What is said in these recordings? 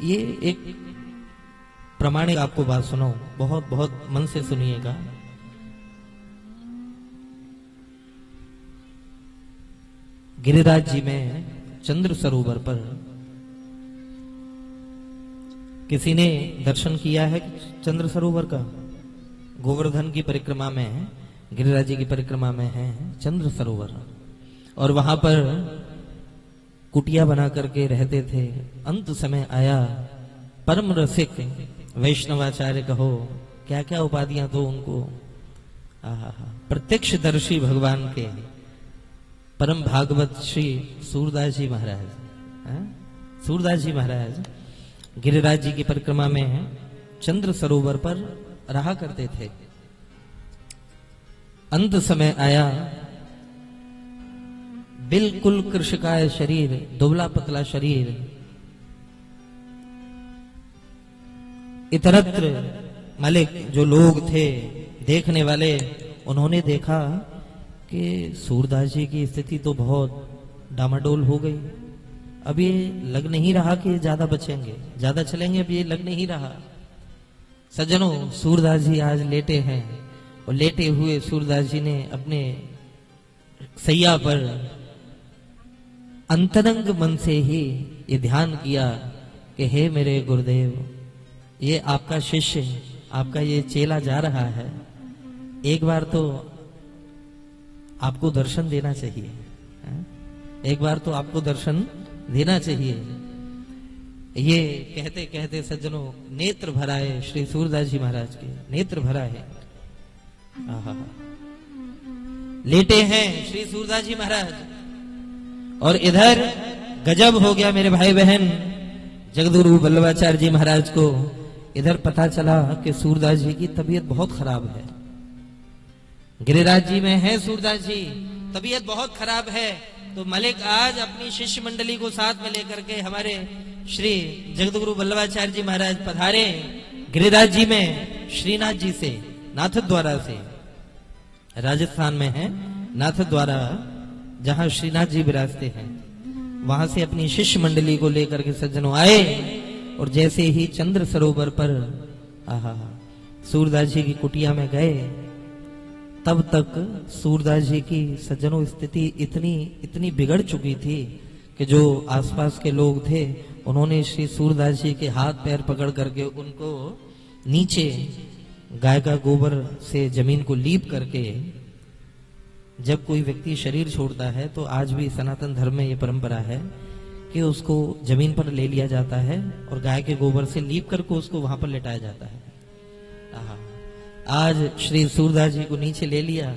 ये एक प्रामाणिक आपको बात सुनाऊं, बहुत बहुत मन से सुनिएगा। गिरिराज जी में चंद्र सरोवर पर किसी ने दर्शन किया है चंद्र सरोवर का? गोवर्धन की परिक्रमा में, गिरिराज जी की परिक्रमा में है चंद्र सरोवर, और वहां पर कुटिया बना करके रहते थे। अंत समय आया परम रसिक वैष्णवाचार्य, कहो क्या क्या उपाधियां तो उनको, प्रत्यक्ष दर्शी भगवान के परम भागवत श्री सूरदास जी महाराज, सूरदास जी महाराज गिरिराज जी की परिक्रमा में चंद्र सरोवर पर रहा करते थे। अंत समय आया, बिल्कुल कृशकाय शरीर, दुबला पतला शरीर, इतरत्र मलिक जो लोग थे देखने वाले, उन्होंने देखा कि सूरदास जी की स्थिति तो बहुत डामाडोल हो गई। अब ये लग नहीं रहा कि ज्यादा बचेंगे, ज्यादा चलेंगे, अब ये लग नहीं रहा। सज्जनों, सूरदास जी आज लेटे हैं, और लेटे हुए सूरदास जी ने अपने सैया पर अंतरंग मन से ही ये ध्यान किया कि हे मेरे गुरुदेव, ये आपका शिष्य, आपका ये चेला जा रहा है, एक बार तो आपको दर्शन देना चाहिए, एक बार तो आपको दर्शन देना चाहिए। ये कहते कहते सज्जनों नेत्र भराए श्री सूरदास जी महाराज के, नेत्र भराए। लेटे हैं श्री सूरदास जी महाराज, और इधर गजब हो गया मेरे भाई बहन, जगद्गुरु वल्लभाचार्य जी महाराज को इधर पता चला कि सूरदास जी की तबीयत बहुत खराब है। गिरिराज जी में है सूरदास जी, तबीयत बहुत खराब है। तो मलिक आज अपनी शिष्य मंडली को साथ में लेकर के हमारे श्री जगद्गुरु वल्लभाचार्य जी महाराज पधारे गिरिराज जी में श्रीनाथ जी से, नाथ द्वारा से, राजस्थान में है नाथ द्वारा, जहां श्रीनाथ जी विराजते हैं, वहां से अपनी शिष्य मंडली को लेकर के सज्जनों आए। और जैसे ही चंद्र सरोवर पर सूरदास जी की कुटिया में गए, तब तक सूरदास जी की सज्जनों स्थिति इतनी बिगड़ चुकी थी कि जो आसपास के लोग थे उन्होंने श्री सूरदास जी के हाथ पैर पकड़ करके उनको नीचे गाय का गोबर से जमीन को लीप करके, जब कोई व्यक्ति शरीर छोड़ता है तो आज भी सनातन धर्म में ये परंपरा है कि उसको जमीन पर ले लिया जाता है और गाय के गोबर से लीप करके उसको वहां पर लेटाया जाता है। आज श्री सूरदास जी को नीचे ले लिया,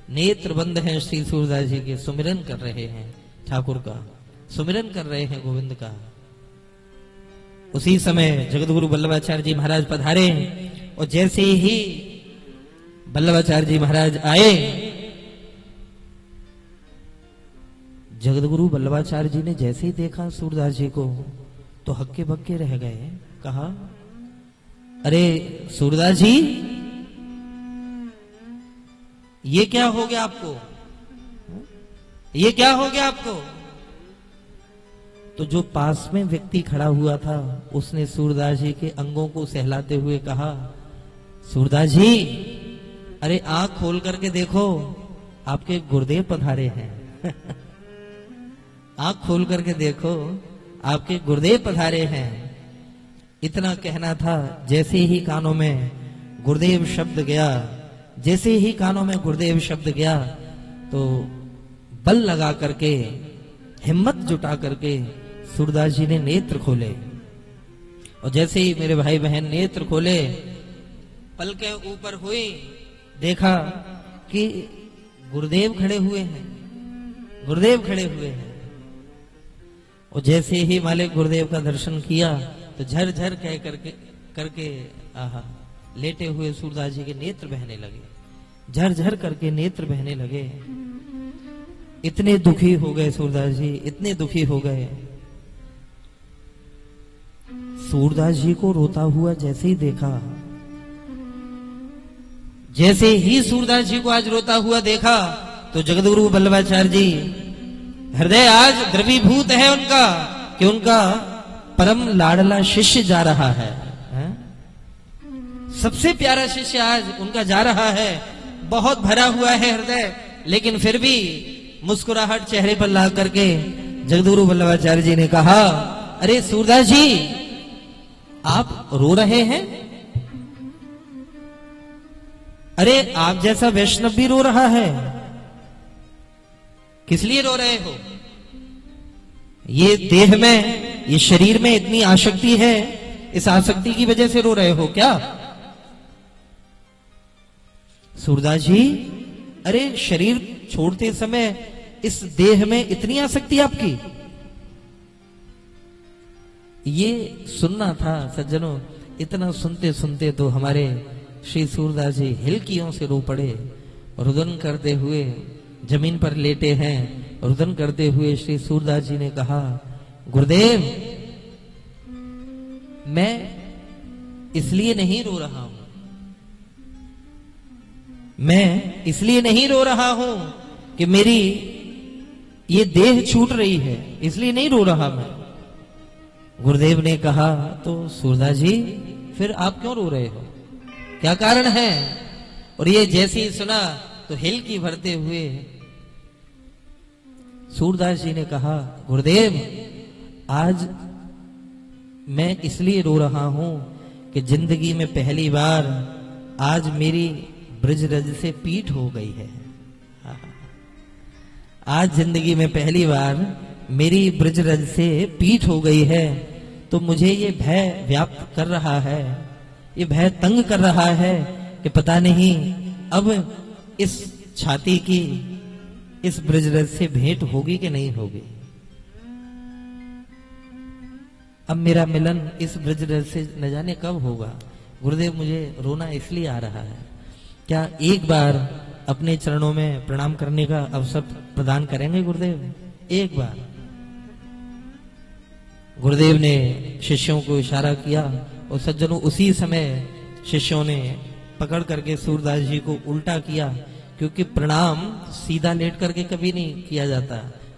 नेत्र बंद हैं श्री सूरदास जी के, सुमिरन कर रहे हैं ठाकुर का, सुमिरन कर रहे हैं गोविंद का। उसी समय जगद्गुरु वल्लभाचार्य जी महाराज पधारे, और जैसे ही वल्लभाचार्य जी महाराज आए, जगद्गुरु वल्लभाचार्य जी ने जैसे ही देखा सूरदास जी को तो हक्के बक्के रह गए। कहा, अरे सूरदास जी, ये क्या हो गया आपको, ये क्या हो गया आपको? तो जो पास में व्यक्ति खड़ा हुआ था उसने सूरदास जी के अंगों को सहलाते हुए कहा, सूरदास जी, अरे आंख खोल करके देखो, आपके गुरुदेव पधारे हैं। आंख खोल करके देखो, आपके गुरुदेव पधारे हैं। इतना कहना था, जैसे ही कानों में गुरुदेव शब्द गया, जैसे ही कानों में गुरुदेव शब्द गया, तो बल लगा करके, हिम्मत जुटा करके सूरदास जी ने नेत्र खोले। और जैसे ही मेरे भाई बहन नेत्र खोले, पलकें ऊपर हुई, देखा कि गुरुदेव खड़े हुए हैं, गुरुदेव खड़े हुए हैं। और जैसे ही मालिक गुरुदेव का दर्शन किया तो झरझर कह करके लेटे हुए सूरदास जी के नेत्र बहने लगे, झरझर करके नेत्र बहने लगे। इतने दुखी हो गए सूरदास जी, इतने दुखी हो गए। सूरदास जी को रोता हुआ जैसे ही देखा, जैसे ही सूरदास जी को आज रोता हुआ देखा, तो जगद्गुरु वल्लभाचार्य जी हृदय आज द्रवीभूत है उनका, कि उनका परम लाडला शिष्य जा रहा है, सबसे प्यारा शिष्य आज उनका जा रहा है, बहुत भरा हुआ है हृदय, लेकिन फिर भी मुस्कुराहट चेहरे पर ला करके जगद्गुरु वल्लभाचार्य जी ने कहा, अरे सूरदास जी आप रो रहे हैं? अरे आप जैसा वैष्णव भी रो रहा है, किस लिए रो रहे हो? ये देह में, ये शरीर में इतनी आसक्ति है, इस आसक्ति की वजह से रो रहे हो क्या? सूरदास जी, अरे शरीर छोड़ते समय इस देह में इतनी आसक्ति आपकी? ये सुनना था सज्जनों। इतना सुनते सुनते तो हमारे श्री सूरदास जी हिलकियों से रो पड़े, रुदन करते हुए जमीन पर लेटे हैं। रुदन करते हुए श्री सूरदास जी ने कहा, गुरुदेव मैं इसलिए नहीं रो रहा हूं, मैं इसलिए नहीं रो रहा हूं कि मेरी ये देह छूट रही है, इसलिए नहीं रो रहा मैं। गुरुदेव ने कहा, तो सूरदास जी फिर आप क्यों रो रहे हो, क्या कारण है? और ये जैसे ही सुना तो हिलकी भरते हुए सूरदास जी ने कहा, गुरुदेव आज मैं इसलिए रो रहा हूं कि जिंदगी में पहली बार आज मेरी ब्रजरज से पीठ हो गई है। आज जिंदगी में पहली बार मेरी ब्रजरज से पीठ हो गई है, तो मुझे ये भय व्याप्त कर रहा है, ये भय तंग कर रहा है कि पता नहीं अब इस छाती की इस ब्रजरज से भेंट होगी कि नहीं होगी। अब मेरा मिलन इस ब्रजरज से न जाने कब होगा। गुरुदेव मुझे रोना इसलिए आ रहा है, क्या एक बार अपने चरणों में प्रणाम करने का अवसर प्रदान करेंगे गुरुदेव? एक बार। गुरुदेव ने शिष्यों को इशारा किया और सज्जनों उसी समय शिष्यों ने पकड़ करके सूरदास जी को उल्टा किया, क्योंकि प्रणाम सीधा लेट करके कभी नहीं किया जाता।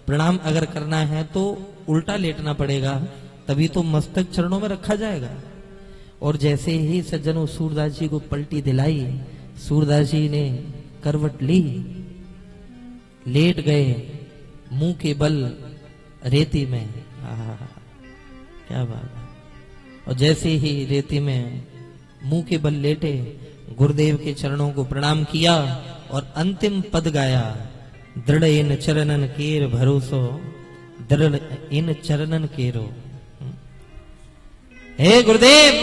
प्रणाम अगर करना है तो उल्टा लेटना पड़ेगा, तभी तो मस्तक चरणों में रखा जाएगा। और जैसे ही सज्जनों सूरदास जी को पलटी दिलाई, सूरदास जी ने करवट ली, लेट गए मुंह के बल रेती में। क्या बात है। और जैसे ही रेती में मुंह के बल लेटे, गुरुदेव के चरणों को प्रणाम किया और अंतिम पद गाया, दृढ़ इन चरणन केर भरोसो, दृढ़ इन चरणन केरो। हे गुरुदेव,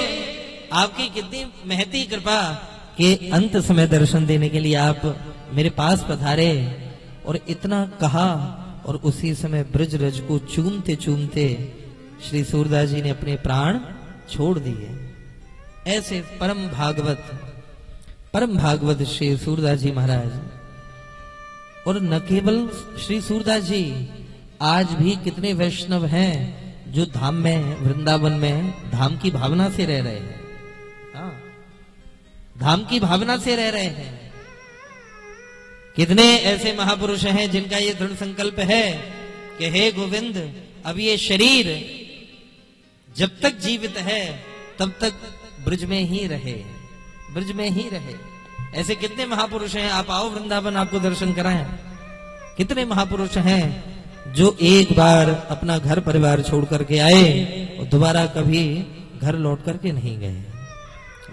आपकी कितनी महती कृपा कि अंत समय दर्शन देने के लिए आप मेरे पास पधारे। और इतना कहा और उसी समय ब्रजरज को चूमते चूमते श्री सूरदास जी ने अपने प्राण छोड़ दिए। ऐसे परम भागवत श्री सूरदास जी महाराज। और न केवल श्री सूरदास जी, आज भी कितने वैष्णव हैं जो धाम में, वृंदावन में धाम की भावना से रह रहे हैं। हाँ, धाम की भावना से रह रहे हैं। कितने ऐसे महापुरुष हैं जिनका ये दृढ़ संकल्प है कि हे गोविंद, अब ये शरीर जब तक जीवित है तब तक ब्रज में ही रहे, ब्रज में ही रहे। ऐसे कितने महापुरुष हैं, आप आओ वृंदावन, आपको दर्शन कराएं। कितने महापुरुष हैं जो एक बार अपना घर परिवार छोड़ करके आए और दोबारा कभी घर लौट करके नहीं गए,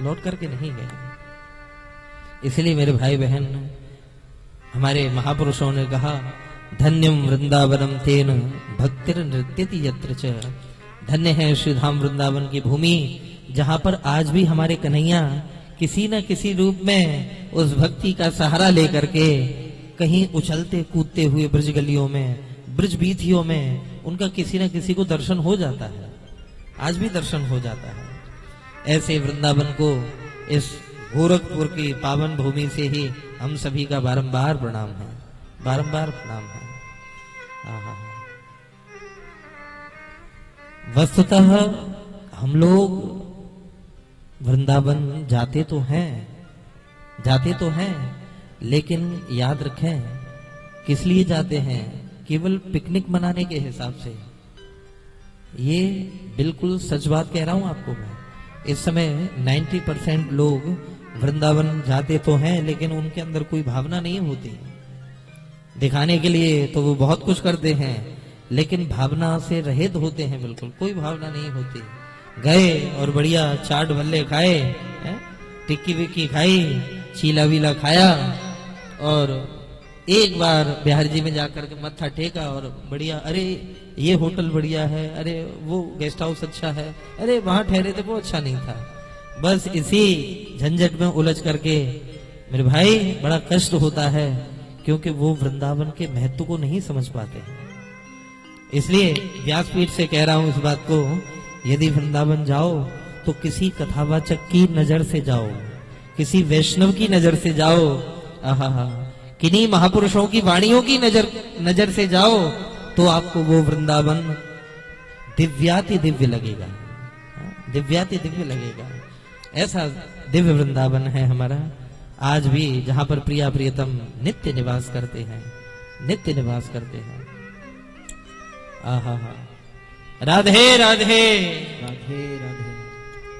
लौट करके नहीं गए। इसलिए मेरे भाई बहन, हमारे महापुरुषों ने कहा, धन्यम वृंदावनम तेन भक्तिर नृत्यति यत्र च। धन्य है श्री धाम वृंदावन की भूमि, जहां पर आज भी हमारे कन्हैया किसी न किसी रूप में उस भक्ति का सहारा लेकर के कहीं उछलते कूदते हुए ब्रज गलियों में, ब्रज बीथियों में उनका किसी न किसी को दर्शन हो जाता है, आज भी दर्शन हो जाता है। ऐसे वृंदावन को, इस गोरखपुर की पावन भूमि से ही हम सभी का बारंबार प्रणाम है, बारंबार प्रणाम है। वस्तुतः हम लोग वृंदावन जाते तो हैं, लेकिन याद रखें किस लिए जाते हैं? केवल पिकनिक मनाने के हिसाब से ये बिल्कुल सच बात कह रहा हूं आपको मैं। इस समय 90% लोग वृंदावन जाते तो हैं, लेकिन उनके अंदर कोई भावना नहीं होती। दिखाने के लिए तो वो बहुत कुछ करते हैं, लेकिन भावना से रहित होते हैं, बिल्कुल कोई भावना नहीं होती। गए और बढ़िया चाट भल्ले खाए, टिक्की विक्की खाई, चीला वीला खाया, और एक बार बिहार जी में जाकर के मत्था टेका और बढ़िया, अरे ये होटल बढ़िया है, अरे वो गेस्ट हाउस अच्छा है, अरे वहां ठहरे थे वो अच्छा नहीं था। बस इसी झंझट में उलझ करके मेरे भाई बड़ा कष्ट होता है, क्योंकि वो वृंदावन के महत्व को नहीं समझ पाते। इसलिए व्यासपीठ से कह रहा हूं इस बात को, यदि वृंदावन जाओ तो किसी कथावाचक की नजर से जाओ, किसी वैष्णव की नजर से जाओ, आहा, किन्हीं महापुरुषों की वाणियों की नजर से जाओ, तो आपको वो वृंदावन दिव्याति दिव्य लगेगा, दिव्याति दिव्य लगेगा। ऐसा दिव्य वृंदावन है हमारा आज भी, जहां पर प्रिया प्रियतम नित्य निवास करते हैं, नित्य निवास करते हैं। आहा, राधे राधे, राधे राधे।